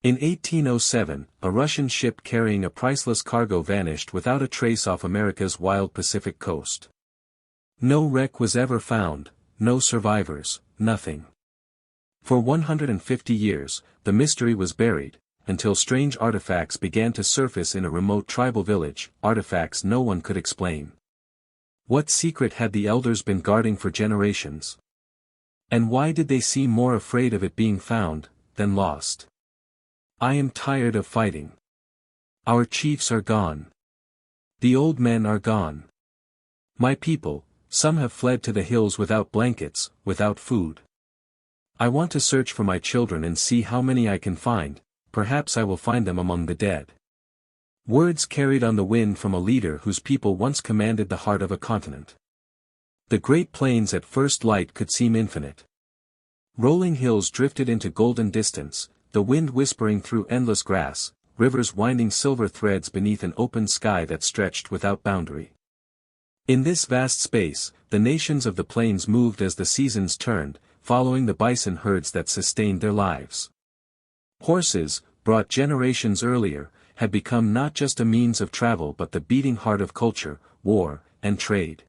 In 1807, a Russian ship carrying a priceless cargo vanished without a trace off America's wild Pacific coast. No wreck was ever found, no survivors, nothing. For 150 years, the mystery was buried, until strange artifacts began to surface in a remote tribal village, artifacts no one could explain. What secret had the elders been guarding for generations? And why did they seem more afraid of it being found, than lost? I am tired of fighting. Our chiefs are gone. The old men are gone. My people, some have fled to the hills without blankets, without food. I want to search for my children and see how many I can find, perhaps I will find them among the dead. Words carried on the wind from a leader whose people once commanded the heart of a continent. The Great Plains at first light could seem infinite. Rolling hills drifted into golden distance, the wind whispering through endless grass, rivers winding silver threads beneath an open sky that stretched without boundary. In this vast space, the nations of the plains moved as the seasons turned, following the bison herds that sustained their lives. Horses, brought generations earlier, had become not just a means of travel but the beating heart of culture, war, and trade.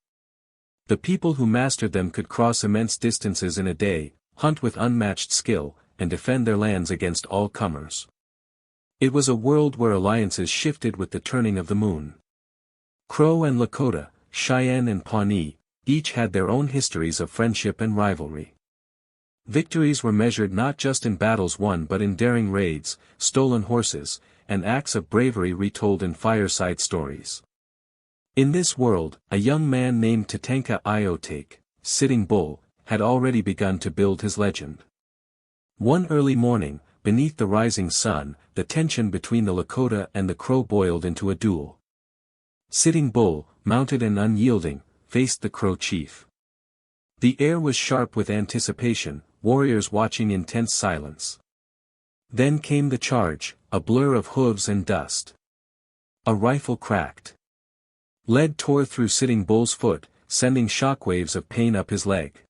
The people who mastered them could cross immense distances in a day, hunt with unmatched skill, and defend their lands against all comers. It was a world where alliances shifted with the turning of the moon. Crow and Lakota, Cheyenne and Pawnee, each had their own histories of friendship and rivalry. Victories were measured not just in battles won but in daring raids, stolen horses, and acts of bravery retold in fireside stories. In this world, a young man named Tatanka Iotake, Sitting Bull, had already begun to build his legend. One early morning, beneath the rising sun, the tension between the Lakota and the Crow boiled into a duel. Sitting Bull, mounted and unyielding, faced the Crow chief. The air was sharp with anticipation, warriors watching in tense silence. Then came the charge, a blur of hooves and dust. A rifle cracked. Lead tore through Sitting Bull's foot, sending shockwaves of pain up his leg.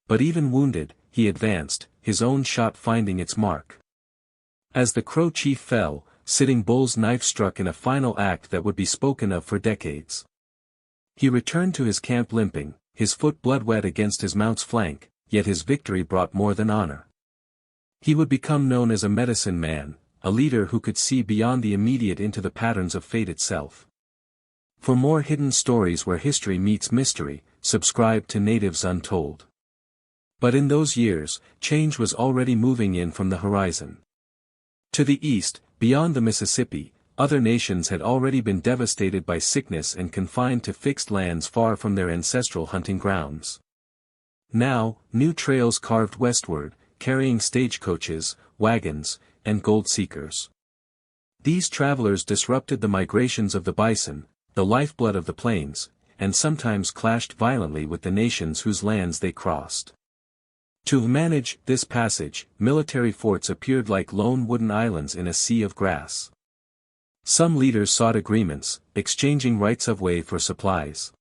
But even wounded, he advanced, his own shot finding its mark. As the Crow chief fell, Sitting Bull's knife struck in a final act that would be spoken of for decades. He returned to his camp limping, his foot blood-wet against his mount's flank, yet his victory brought more than honor. He would become known as a medicine man, a leader who could see beyond the immediate into the patterns of fate itself. For more hidden stories where history meets mystery, subscribe to Natives Untold. But in those years, change was already moving in from the horizon. To the east, beyond the Mississippi, other nations had already been devastated by sickness and confined to fixed lands far from their ancestral hunting grounds. Now, new trails carved westward, carrying stagecoaches, wagons, and gold seekers. These travelers disrupted the migrations of the bison, the lifeblood of the plains, and sometimes clashed violently with the nations whose lands they crossed. To manage this passage, military forts appeared like lone wooden islands in a sea of grass. Some leaders sought agreements, exchanging rights of way for supplies.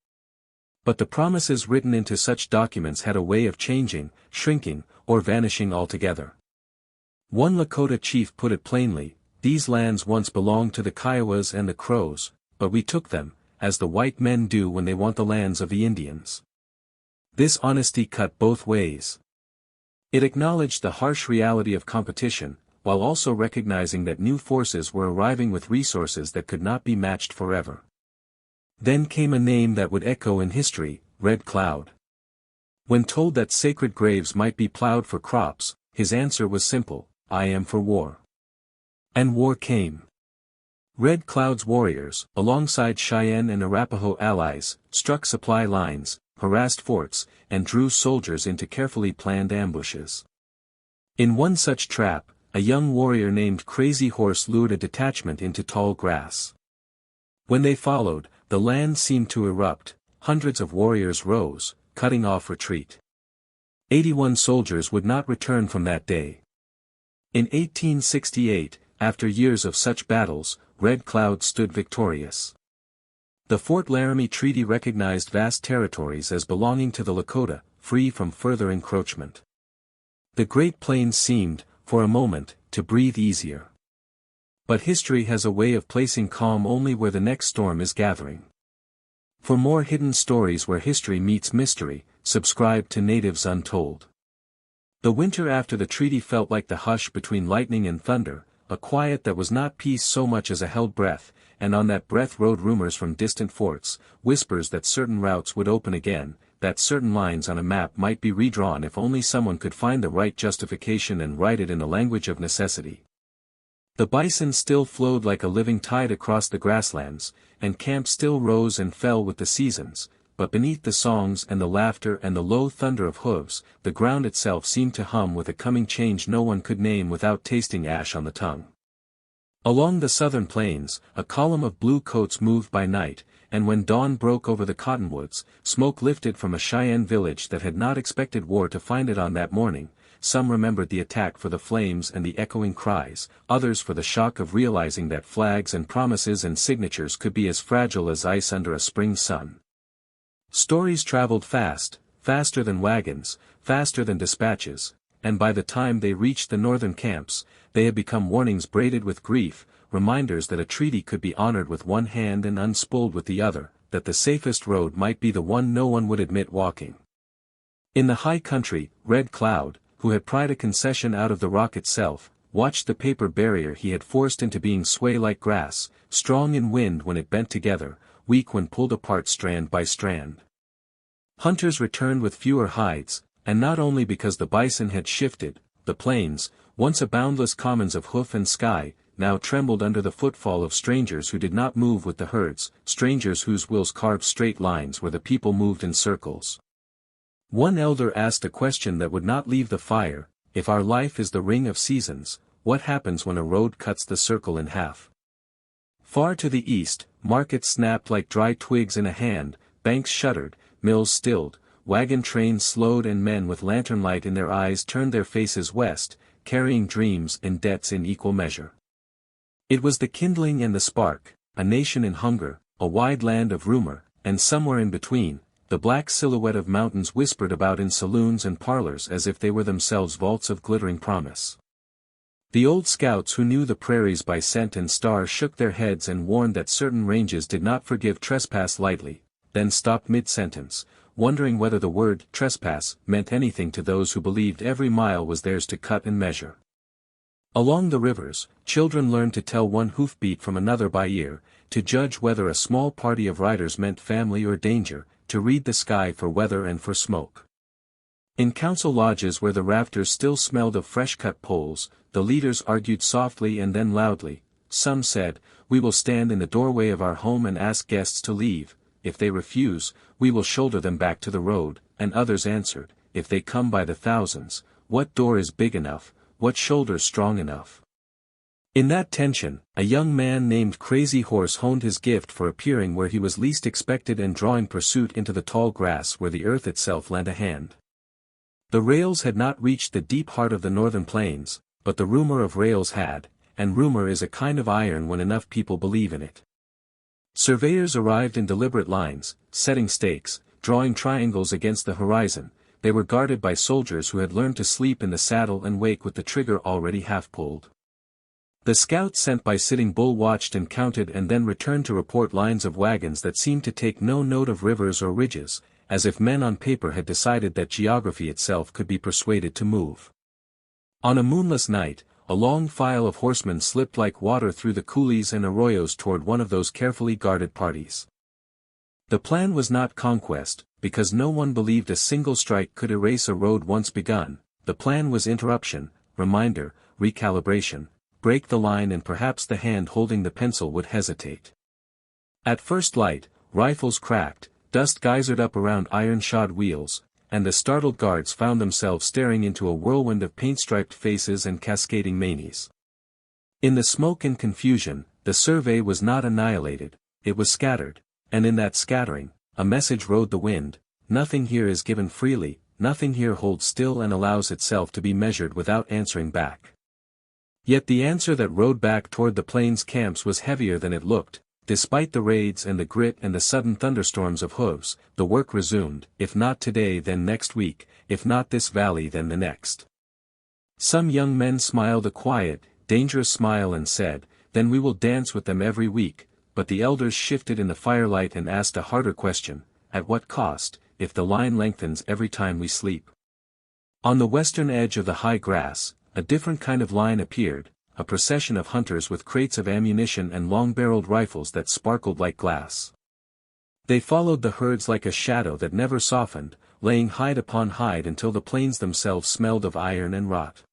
But the promises written into such documents had a way of changing, shrinking, or vanishing altogether. One Lakota chief put it plainly, "These lands once belonged to the Kiowas and the Crows, but we took them, as the white men do when they want the lands of the Indians." This honesty cut both ways. It acknowledged the harsh reality of competition, while also recognizing that new forces were arriving with resources that could not be matched forever. Then came a name that would echo in history, Red Cloud. When told that sacred graves might be plowed for crops, his answer was simple, "I am for war." And war came. Red Cloud's warriors, alongside Cheyenne and Arapaho allies, struck supply lines, harassed forts, and drew soldiers into carefully planned ambushes. In one such trap, a young warrior named Crazy Horse lured a detachment into tall grass. When they followed, the land seemed to erupt, hundreds of warriors rose, cutting off retreat. 81 soldiers would not return from that day. In 1868, after years of such battles, Red Cloud stood victorious. The Fort Laramie Treaty recognized vast territories as belonging to the Lakota, free from further encroachment. The Great Plains seemed, for a moment, to breathe easier. But history has a way of placing calm only where the next storm is gathering. For more hidden stories where history meets mystery, subscribe to Natives Untold. The winter after the treaty felt like the hush between lightning and thunder, a quiet that was not peace so much as a held breath, and on that breath rode rumors from distant forts, whispers that certain routes would open again, that certain lines on a map might be redrawn if only someone could find the right justification and write it in the language of necessity. The bison still flowed like a living tide across the grasslands, and camp still rose and fell with the seasons, but beneath the songs and the laughter and the low thunder of hooves, the ground itself seemed to hum with a coming change no one could name without tasting ash on the tongue. Along the southern plains, a column of blue coats moved by night, and when dawn broke over the cottonwoods, smoke lifted from a Cheyenne village that had not expected war to find it on that morning. Some remembered the attack for the flames and the echoing cries, others for the shock of realizing that flags and promises and signatures could be as fragile as ice under a spring sun. Stories traveled fast, faster than wagons, faster than dispatches, and by the time they reached the northern camps, they had become warnings braided with grief, reminders that a treaty could be honored with one hand and unspooled with the other, that the safest road might be the one no one would admit walking. In the high country, Red Cloud, who had pried a concession out of the rock itself, watched the paper barrier he had forced into being sway like grass, strong in wind when it bent together, weak when pulled apart strand by strand. Hunters returned with fewer hides, and not only because the bison had shifted, the plains, once a boundless commons of hoof and sky, now trembled under the footfall of strangers who did not move with the herds, strangers whose wills carved straight lines where the people moved in circles. One elder asked a question that would not leave the fire: if our life is the ring of seasons, what happens when a road cuts the circle in half? Far to the east, markets snapped like dry twigs in a hand, banks shuddered, mills stilled, wagon trains slowed, and men with lantern light in their eyes turned their faces west, carrying dreams and debts in equal measure. It was the kindling and the spark, a nation in hunger, a wide land of rumor, and somewhere in between, the black silhouette of mountains whispered about in saloons and parlors as if they were themselves vaults of glittering promise. The old scouts who knew the prairies by scent and star shook their heads and warned that certain ranges did not forgive trespass lightly, then stopped mid-sentence, wondering whether the word trespass meant anything to those who believed every mile was theirs to cut and measure. Along the rivers, children learned to tell one hoofbeat from another by ear, to judge whether a small party of riders meant family or danger, to read the sky for weather and for smoke. In council lodges where the rafters still smelled of fresh-cut poles, the leaders argued softly and then loudly. Some said, "We will stand in the doorway of our home and ask guests to leave. If they refuse, we will shoulder them back to the road," and others answered, "If they come by the thousands, what door is big enough, what shoulder strong enough?" In that tension, a young man named Crazy Horse honed his gift for appearing where he was least expected and drawing pursuit into the tall grass where the earth itself lent a hand. The rails had not reached the deep heart of the northern plains, but the rumor of rails had, and rumor is a kind of iron when enough people believe in it. Surveyors arrived in deliberate lines, setting stakes, drawing triangles against the horizon. They were guarded by soldiers who had learned to sleep in the saddle and wake with the trigger already half pulled. The scouts sent by Sitting Bull watched and counted and then returned to report lines of wagons that seemed to take no note of rivers or ridges, as if men on paper had decided that geography itself could be persuaded to move. On a moonless night, a long file of horsemen slipped like water through the coulees and arroyos toward one of those carefully guarded parties. The plan was not conquest, because no one believed a single strike could erase a road once begun. The plan was interruption, reminder, recalibration. Break the line and perhaps the hand holding the pencil would hesitate. At first light, rifles cracked, dust geysered up around iron-shod wheels, and the startled guards found themselves staring into a whirlwind of paint-striped faces and cascading manes. In the smoke and confusion, the survey was not annihilated, it was scattered, and in that scattering, a message rode the wind: nothing here is given freely, nothing here holds still and allows itself to be measured without answering back. Yet the answer that rode back toward the plains camps was heavier than it looked. Despite the raids and the grit and the sudden thunderstorms of hooves, the work resumed, if not today then next week, if not this valley then the next. Some young men smiled a quiet, dangerous smile and said, "Then we will dance with them every week," but the elders shifted in the firelight and asked a harder question, "At what cost, if the line lengthens every time we sleep?" On the western edge of the high grass, a different kind of line appeared, a procession of hunters with crates of ammunition and long-barreled rifles that sparkled like glass. They followed the herds like a shadow that never softened, laying hide upon hide until the plains themselves smelled of iron and rot.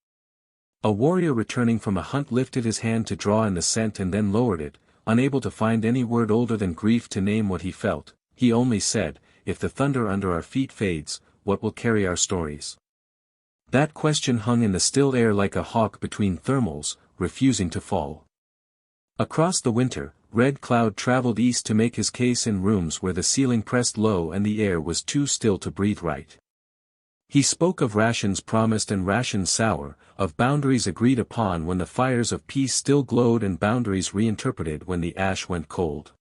A warrior returning from a hunt lifted his hand to draw in the scent and then lowered it, unable to find any word older than grief to name what he felt. He only said, "If the thunder under our feet fades, what will carry our stories?" That question hung in the still air like a hawk between thermals, refusing to fall. Across the winter, Red Cloud traveled east to make his case in rooms where the ceiling pressed low and the air was too still to breathe right. He spoke of rations promised and rations sour, of boundaries agreed upon when the fires of peace still glowed and boundaries reinterpreted when the ash went cold.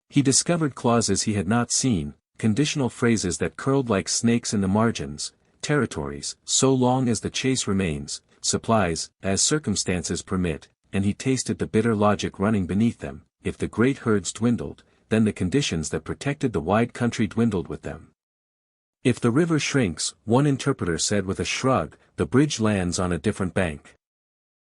He discovered clauses he had not seen, conditional phrases that curled like snakes in the margins, territories, so long as the chase remains, supplies, as circumstances permit, and he tasted the bitter logic running beneath them. If the great herds dwindled, then the conditions that protected the wide country dwindled with them. If the river shrinks, one interpreter said with a shrug, the bridge lands on a different bank.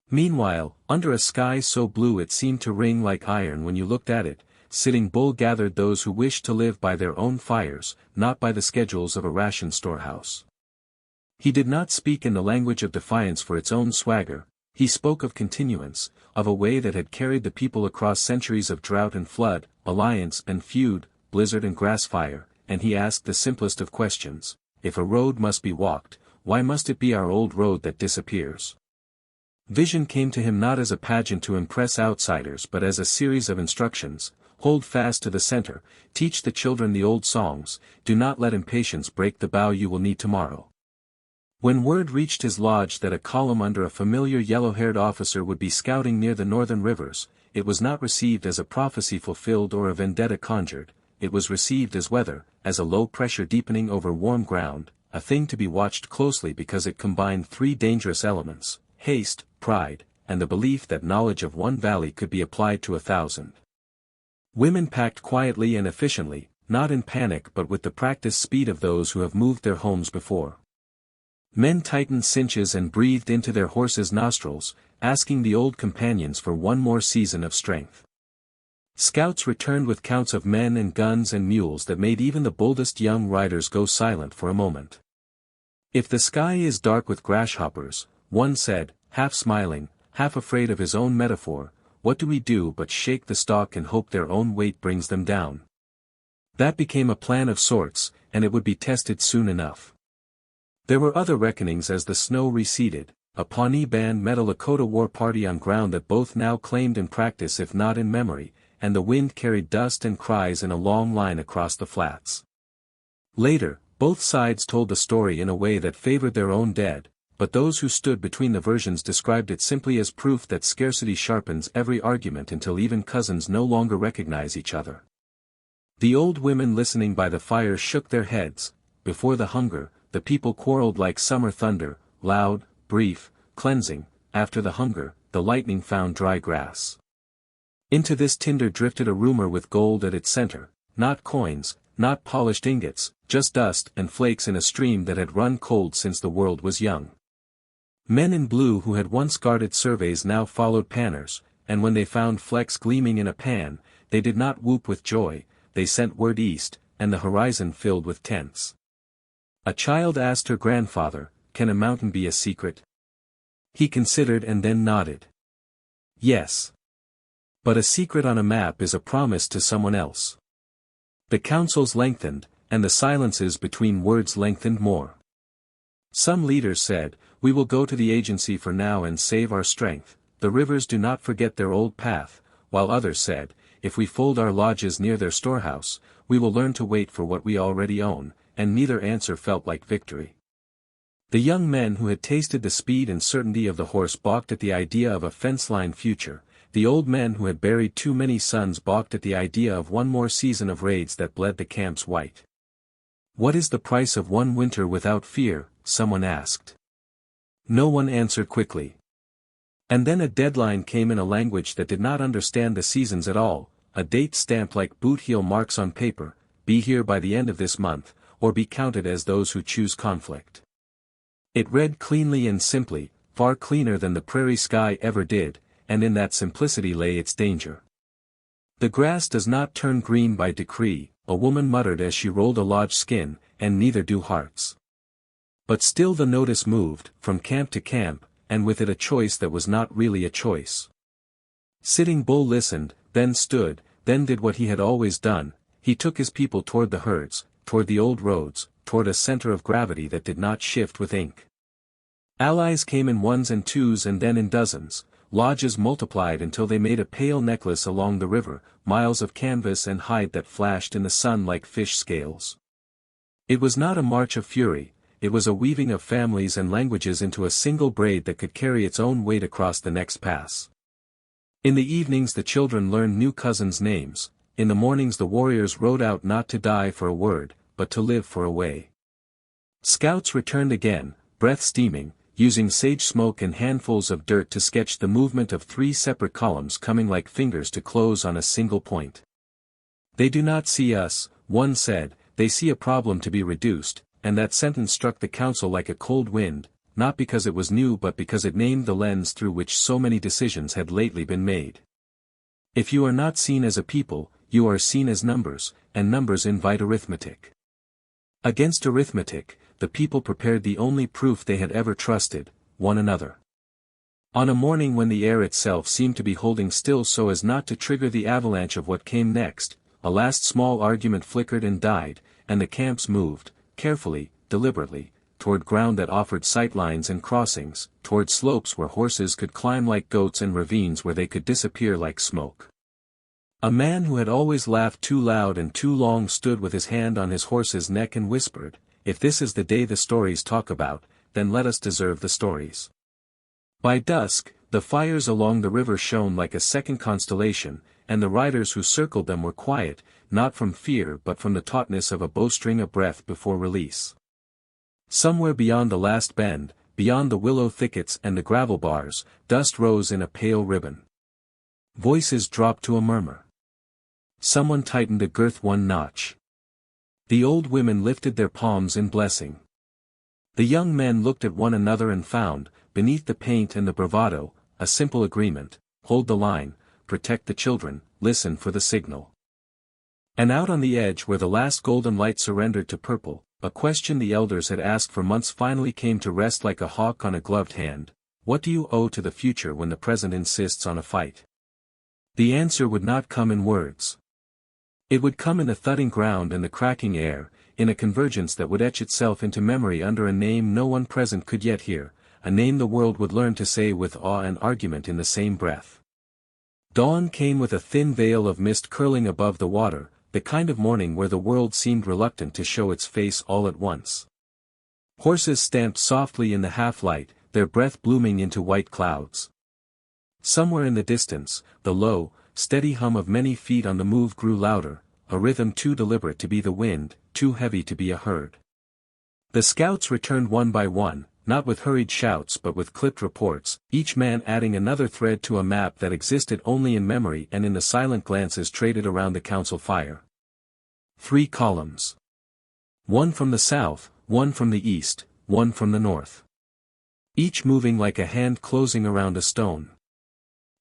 Meanwhile, under a sky so blue it seemed to ring like iron when you looked at it, Sitting Bull gathered those who wished to live by their own fires, not by the schedules of a ration storehouse. He did not speak in the language of defiance for its own swagger. He spoke of continuance, of a way that had carried the people across centuries of drought and flood, alliance and feud, blizzard and grass fire, and he asked the simplest of questions: if a road must be walked, why must it be our old road that disappears? Vision came to him not as a pageant to impress outsiders but as a series of instructions: hold fast to the center, teach the children the old songs, do not let impatience break the bow you will need tomorrow. When word reached his lodge that a column under a familiar yellow-haired officer would be scouting near the northern rivers, it was not received as a prophecy fulfilled or a vendetta conjured. It was received as weather, as a low pressure deepening over warm ground, a thing to be watched closely because it combined three dangerous elements: haste, pride, and the belief that knowledge of one valley could be applied to 1,000. Women packed quietly and efficiently, not in panic but with the practiced speed of those who have moved their homes before. Men tightened cinches and breathed into their horses' nostrils, asking the old companions for one more season of strength. Scouts returned with counts of men and guns and mules that made even the boldest young riders go silent for a moment. If the sky is dark with grasshoppers, one said, half smiling, half afraid of his own metaphor, what do we do but shake the stalk and hope their own weight brings them down? That became a plan of sorts, and it would be tested soon enough. There were other reckonings as the snow receded. A Pawnee band met a Lakota war party on ground that both now claimed in practice if not in memory, and the wind carried dust and cries in a long line across the flats. Later, both sides told the story in a way that favored their own dead, but those who stood between the versions described it simply as proof that scarcity sharpens every argument until even cousins no longer recognize each other. The old women listening by the fire shook their heads. Before the hunger, the people quarreled like summer thunder, loud, brief, cleansing. After the hunger, the lightning found dry grass. Into this tinder drifted a rumor with gold at its center, not coins, not polished ingots, just dust and flakes in a stream that had run cold since the world was young. Men in blue who had once guarded surveys now followed panners, and when they found flecks gleaming in a pan, they did not whoop with joy, they sent word east, and the horizon filled with tents. A child asked her grandfather, "Can a mountain be a secret?" He considered and then nodded. Yes. But a secret on a map is a promise to someone else. The councils lengthened, and the silences between words lengthened more. Some leaders said, "We will go to the agency for now and save our strength, the rivers do not forget their old path," while others said, "If we fold our lodges near their storehouse, we will learn to wait for what we already own," and neither answer felt like victory. The young men who had tasted the speed and certainty of the horse balked at the idea of a fence-line future. The old men who had buried too many sons balked at the idea of one more season of raids that bled the camps white. "What is the price of one winter without fear?" someone asked. No one answered quickly. And then a deadline came in a language that did not understand the seasons at all, a date stamped like boot heel marks on paper, be here by the end of this month, or be counted as those who choose conflict. It read cleanly and simply, far cleaner than the prairie sky ever did, and in that simplicity lay its danger. The grass does not turn green by decree, a woman muttered as she rolled a lodge skin, and neither do hearts. But still the notice moved, from camp to camp, and with it a choice that was not really a choice. Sitting Bull listened, then stood, then did what he had always done, he took his people toward the herds, toward the old roads, toward a center of gravity that did not shift with ink. Allies came in ones and twos and then in dozens, lodges multiplied until they made a pale necklace along the river, miles of canvas and hide that flashed in the sun like fish scales. It was not a march of fury, it was a weaving of families and languages into a single braid that could carry its own weight across the next pass. In the evenings the children learned new cousins' names, in the mornings the warriors rode out not to die for a word, but to live for a way. Scouts returned again, breath steaming, using sage smoke and handfuls of dirt to sketch the movement of 3 separate columns coming like fingers to close on a single point. They do not see us, one said, they see a problem to be reduced, and that sentence struck the council like a cold wind, not because it was new but because it named the lens through which so many decisions had lately been made. If you are not seen as a people, you are seen as numbers, and numbers invite arithmetic. Against arithmetic, the people prepared the only proof they had ever trusted, one another. On a morning when the air itself seemed to be holding still so as not to trigger the avalanche of what came next, a last small argument flickered and died, and the camps moved, carefully, deliberately, toward ground that offered sightlines and crossings, toward slopes where horses could climb like goats and ravines where they could disappear like smoke. A man who had always laughed too loud and too long stood with his hand on his horse's neck and whispered, "If this is the day the stories talk about, then let us deserve the stories." By dusk, the fires along the river shone like a second constellation, and the riders who circled them were quiet, not from fear but from the tautness of a bowstring a breath before release. Somewhere beyond the last bend, beyond the willow thickets and the gravel bars, dust rose in a pale ribbon. Voices dropped to a murmur. Someone tightened a girth one notch. The old women lifted their palms in blessing. The young men looked at one another and found, beneath the paint and the bravado, a simple agreement: hold the line, protect the children, listen for the signal. And out on the edge where the last golden light surrendered to purple, a question the elders had asked for months finally came to rest like a hawk on a gloved hand: what do you owe to the future when the present insists on a fight? The answer would not come in words. It would come in the thudding ground and the cracking air, in a convergence that would etch itself into memory under a name no one present could yet hear, a name the world would learn to say with awe and argument in the same breath. Dawn came with a thin veil of mist curling above the water, the kind of morning where the world seemed reluctant to show its face all at once. Horses stamped softly in the half-light, their breath blooming into white clouds. Somewhere in the distance, the low, steady hum of many feet on the move grew louder, a rhythm too deliberate to be the wind, too heavy to be a herd. The scouts returned one by one, not with hurried shouts but with clipped reports, each man adding another thread to a map that existed only in memory and in the silent glances traded around the council fire. 3 columns. One from the south, one from the east, one from the north. Each moving like a hand closing around a stone.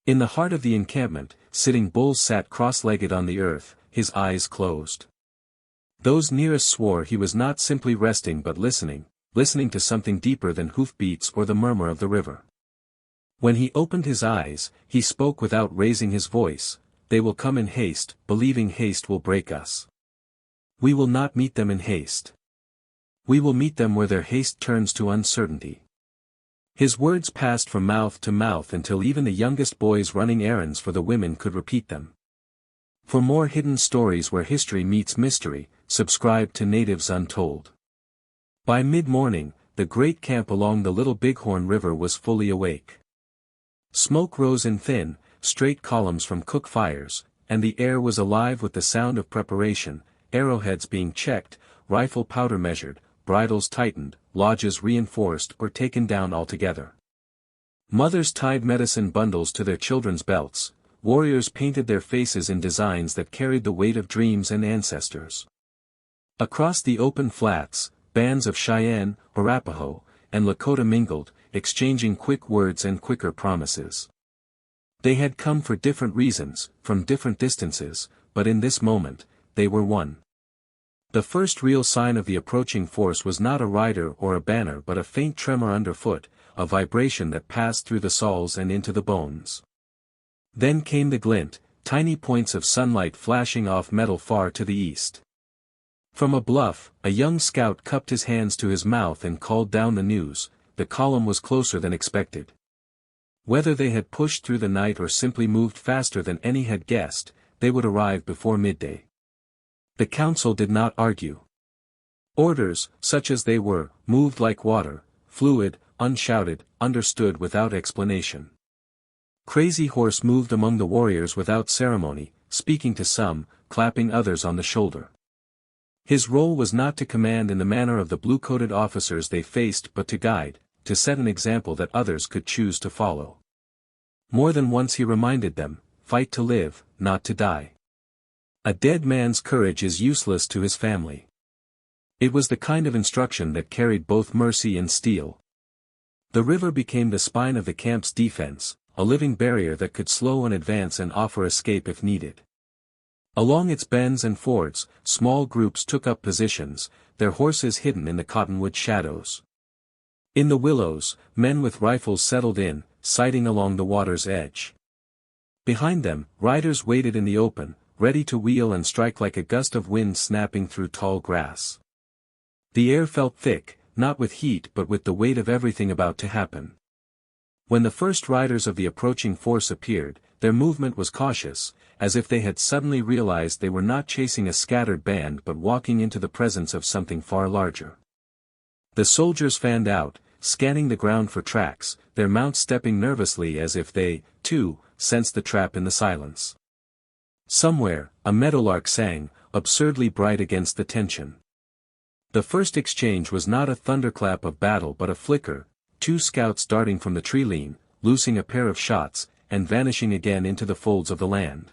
In the heart of the encampment, Sitting Bull sat cross-legged on the earth, his eyes closed. Those nearest swore he was not simply resting but listening to something deeper than hoofbeats or the murmur of the river. When he opened his eyes, he spoke without raising his voice: "They will come in haste, believing haste will break us. We will not meet them in haste. We will meet them where their haste turns to uncertainty." His words passed from mouth to mouth until even the youngest boys running errands for the women could repeat them. For more hidden stories where history meets mystery, subscribe to Natives Untold. By mid-morning, the great camp along the Little Bighorn River was fully awake. Smoke rose in thin, straight columns from cook fires, and the air was alive with the sound of preparation, arrowheads being checked, rifle powder measured, bridles tightened, lodges reinforced or taken down altogether. Mothers tied medicine bundles to their children's belts, warriors painted their faces in designs that carried the weight of dreams and ancestors. Across the open flats, bands of Cheyenne, Arapaho, and Lakota mingled, exchanging quick words and quicker promises. They had come for different reasons, from different distances, but in this moment, they were one. The first real sign of the approaching force was not a rider or a banner but a faint tremor underfoot, a vibration that passed through the soles and into the bones. Then came the glint, tiny points of sunlight flashing off metal far to the east. From a bluff, a young scout cupped his hands to his mouth and called down the news: the column was closer than expected. Whether they had pushed through the night or simply moved faster than any had guessed, they would arrive before midday. The council did not argue. Orders, such as they were, moved like water, fluid, unshouted, understood without explanation. Crazy Horse moved among the warriors without ceremony, speaking to some, clapping others on the shoulder. His role was not to command in the manner of the blue-coated officers they faced but to guide, to set an example that others could choose to follow. More than once he reminded them, fight to live, not to die. A dead man's courage is useless to his family. It was the kind of instruction that carried both mercy and steel. The river became the spine of the camp's defense, a living barrier that could slow an advance and offer escape if needed. Along its bends and fords, small groups took up positions, their horses hidden in the cottonwood shadows. In the willows, men with rifles settled in, sighting along the water's edge. Behind them, riders waited in the open, ready to wheel and strike like a gust of wind snapping through tall grass. The air felt thick, not with heat but with the weight of everything about to happen. When the first riders of the approaching force appeared, their movement was cautious, as if they had suddenly realized they were not chasing a scattered band but walking into the presence of something far larger. The soldiers fanned out, scanning the ground for tracks, their mounts stepping nervously as if they, too, sensed the trap in the silence. Somewhere, a meadowlark sang, absurdly bright against the tension. The first exchange was not a thunderclap of battle but a flicker, two scouts darting from the tree-line, loosing a pair of shots, and vanishing again into the folds of the land.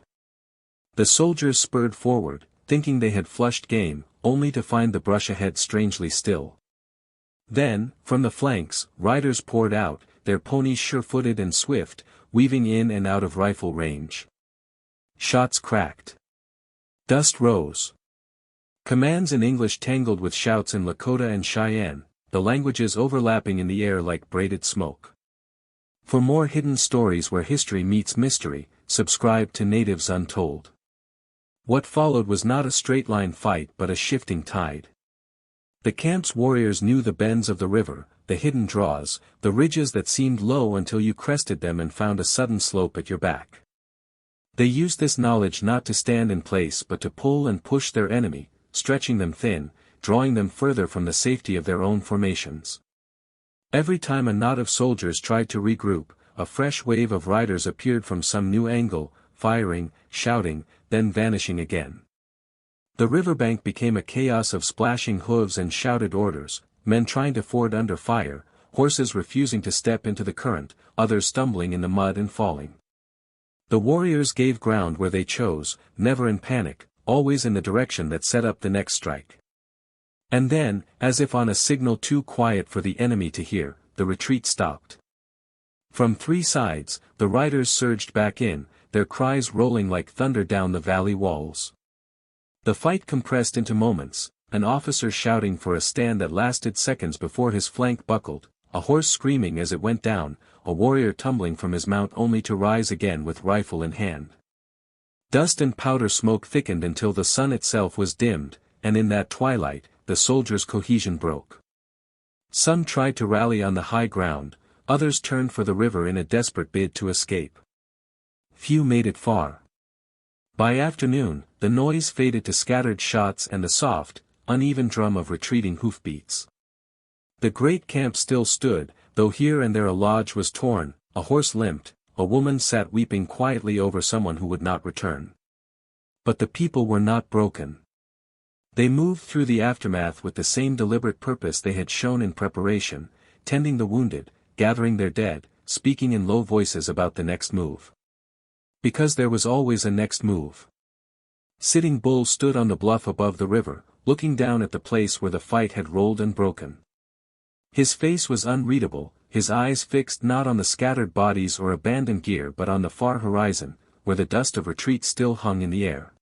The soldiers spurred forward, thinking they had flushed game, only to find the brush ahead strangely still. Then, from the flanks, riders poured out, their ponies sure-footed and swift, weaving in and out of rifle range. Shots cracked. Dust rose. Commands in English tangled with shouts in Lakota and Cheyenne, the languages overlapping in the air like braided smoke. For more hidden stories where history meets mystery, subscribe to Natives Untold. What followed was not a straight-line fight but a shifting tide. The camp's warriors knew the bends of the river, the hidden draws, the ridges that seemed low until you crested them and found a sudden slope at your back. They used this knowledge not to stand in place but to pull and push their enemy, stretching them thin, drawing them further from the safety of their own formations. Every time a knot of soldiers tried to regroup, a fresh wave of riders appeared from some new angle, firing, shouting, then vanishing again. The riverbank became a chaos of splashing hooves and shouted orders, men trying to ford under fire, horses refusing to step into the current, others stumbling in the mud and falling. The warriors gave ground where they chose, never in panic, always in the direction that set up the next strike. And then, as if on a signal too quiet for the enemy to hear, the retreat stopped. From three sides, the riders surged back in, their cries rolling like thunder down the valley walls. The fight compressed into moments, an officer shouting for a stand that lasted seconds before his flank buckled, a horse screaming as it went down, a warrior tumbling from his mount only to rise again with rifle in hand. Dust and powder smoke thickened until the sun itself was dimmed, and in that twilight, the soldiers' cohesion broke. Some tried to rally on the high ground, others turned for the river in a desperate bid to escape. Few made it far. By afternoon, the noise faded to scattered shots and the soft, uneven drum of retreating hoofbeats. The great camp still stood, though here and there a lodge was torn, a horse limped, a woman sat weeping quietly over someone who would not return. But the people were not broken. They moved through the aftermath with the same deliberate purpose they had shown in preparation, tending the wounded, gathering their dead, speaking in low voices about the next move. Because there was always a next move. Sitting Bull stood on the bluff above the river, looking down at the place where the fight had rolled and broken. His face was unreadable, his eyes fixed not on the scattered bodies or abandoned gear but on the far horizon, where the dust of retreat still hung in the air.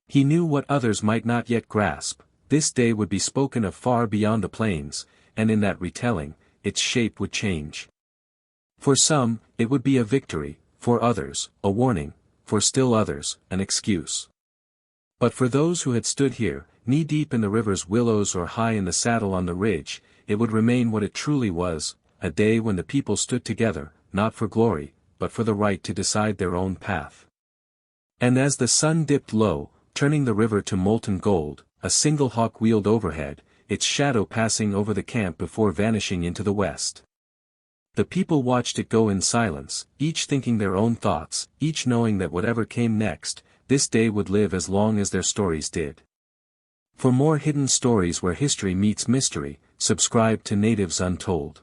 He knew what others might not yet grasp, this day would be spoken of far beyond the plains, and in that retelling, its shape would change. For some, it would be a victory, for others, a warning, for still others, an excuse. But for those who had stood here, knee-deep in the river's willows or high in the saddle on the ridge, it would remain what it truly was, a day when the people stood together, not for glory, but for the right to decide their own path. And as the sun dipped low, turning the river to molten gold, a single hawk wheeled overhead, its shadow passing over the camp before vanishing into the west. The people watched it go in silence, each thinking their own thoughts, each knowing that whatever came next, this day would live as long as their stories did. For more hidden stories where history meets mystery, subscribe to Natives Untold.